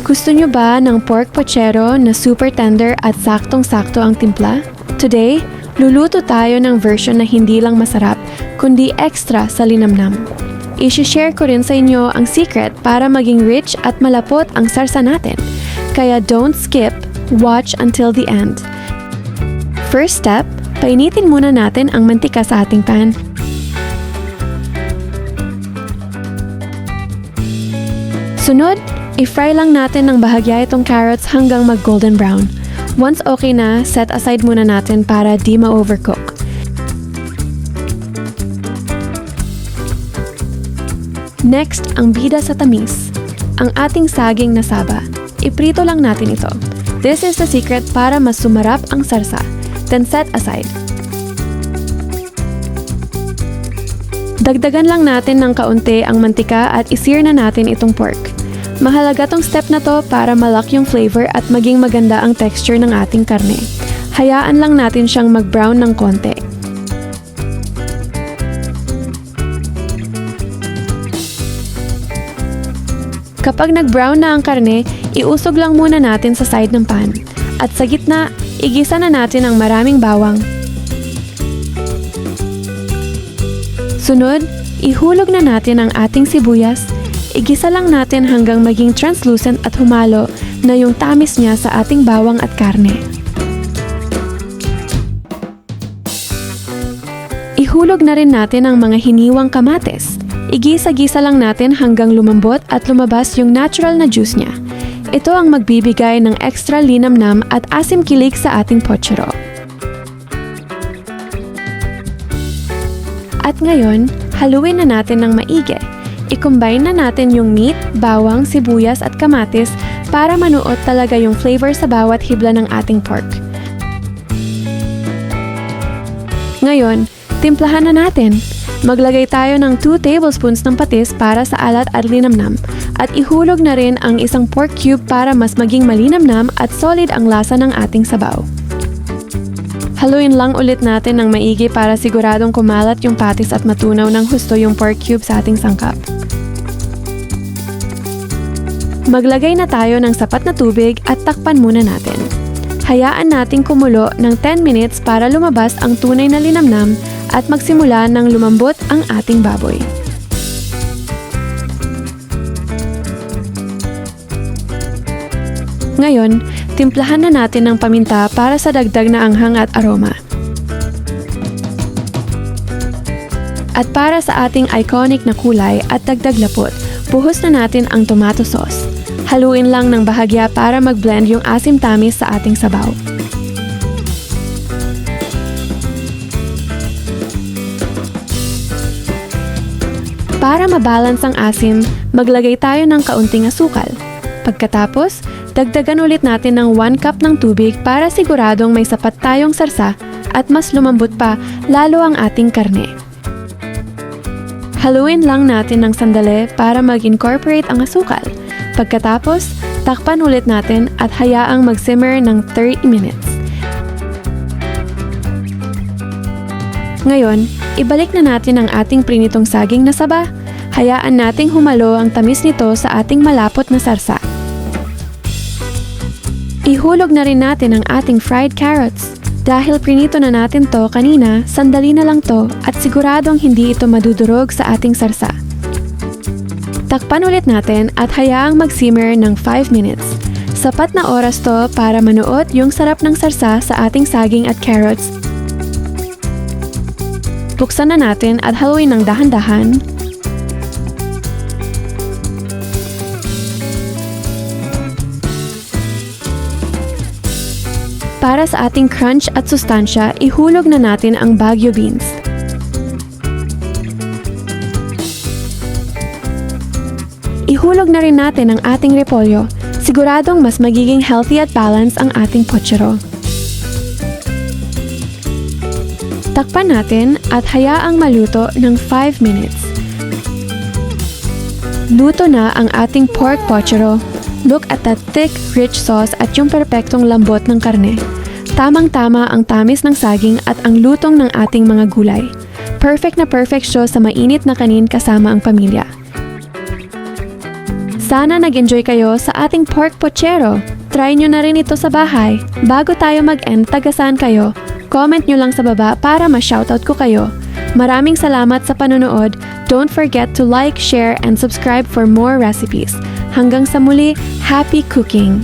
Gusto nyo ba ng pork pochero na super tender at saktong-sakto ang timpla? Today, luluto tayo ng version na hindi lang masarap, kundi extra sa linamnam. I-share ko rin sa inyo ang secret para maging rich at malapot ang sarsa natin. Kaya don't skip, watch until the end. First step, painitin muna natin ang mantika sa ating pan. Sunod, i-fry lang natin ng bahagya itong carrots hanggang mag-golden brown. Once okay na, set aside muna natin para di ma-overcook. Next, ang bida sa tamis. Ang ating saging na saba. Iprito lang natin ito. This is the secret para mas sumarap ang sarsa. Then set aside. Dagdagan lang natin ng kaunti ang mantika at i-sear na natin itong pork. Mahalaga tong step na to para malak yung flavor at maging maganda ang texture ng ating karne. Hayaan lang natin siyang mag-brown ng konti. Kapag nag-brown na ang karne, iusog lang muna natin sa side ng pan. At sa gitna, igisa na natin ang maraming bawang. Sunod, ihulog na natin ang ating sibuyas. Igisa lang natin hanggang maging translucent at humalo na yung tamis niya sa ating bawang at karne. Ihulog na rin natin ang mga hiniwang kamatis. Igisa-gisa lang natin hanggang lumambot at lumabas yung natural na juice niya. Ito ang magbibigay ng extra linamnam at asim kilig sa ating pochero. At ngayon, haluin na natin ng maigi. I-combine na natin yung meat, bawang, sibuyas at kamatis para manuot talaga yung flavor sa bawat hibla ng ating pork. Ngayon, timplahan na natin. Maglagay tayo ng 2 tablespoons ng patis para sa alat at linamnam at ihulog na rin ang isang pork cube para mas maging malinamnam at solid ang lasa ng ating sabaw. Haluin lang ulit natin ng maigi para siguradong kumalat yung patis at matunaw ng husto yung pork cube sa ating sangkap. Maglagay na tayo ng sapat na tubig at takpan muna natin. Hayaan nating kumulo ng 10 minutes para lumabas ang tunay na linamnam at magsimula ng lumambot ang ating baboy. Ngayon, timplahan na natin ng paminta para sa dagdag na anghang at aroma. At para sa ating iconic na kulay at dagdag lapot, buhos na natin ang tomato sauce. Haluin lang ng bahagya para mag-blend yung asim tamis sa ating sabaw. Para mabalance ang asim, maglagay tayo ng kaunting asukal. Pagkatapos, dagdagan ulit natin ng 1 cup ng tubig para siguradong may sapat tayong sarsa at mas lumambot pa lalo ang ating karne. Haluin lang natin ng sandali para mag-incorporate ang asukal. Pagkatapos, takpan ulit natin at hayaang mag-simmer ng 30 minutes. Ngayon, ibalik na natin ang ating prinitong saging na saba. Hayaan nating humalo ang tamis nito sa ating malapot na sarsa. Ihulog na rin natin ang ating fried carrots. Dahil prinito na natin to kanina, sandali na lang to at siguradong hindi ito madudurog sa ating sarsa. Takpan ulit natin at hayaang mag-simmer ng 5 minutes. Sapat na oras to para manuot yung sarap ng sarsa sa ating saging at carrots. Buksan na natin at haluin ng dahan-dahan. Para sa ating crunch at sustansya, ihulog na natin ang Baguio beans. Ihulog na rin natin ang ating repolyo. Siguradong mas magiging healthy at balanced ang ating pochero. Takpan natin at hayaang maluto ng 5 minutes. Luto na ang ating pork pochero. Look at that thick, rich sauce at yung perpektong lambot ng karne. Tamang-tama ang tamis ng saging at ang lutong ng ating mga gulay. Perfect na perfect siya sa mainit na kanin kasama ang pamilya. Sana nag-enjoy kayo sa ating pork pochero. Try nyo na rin ito sa bahay. Bago tayo mag-end, taga-saan kayo? Comment nyo lang sa baba para ma-shoutout ko kayo. Maraming salamat sa panonood. Don't forget to like, share, and subscribe for more recipes. Hanggang sa muli, happy cooking!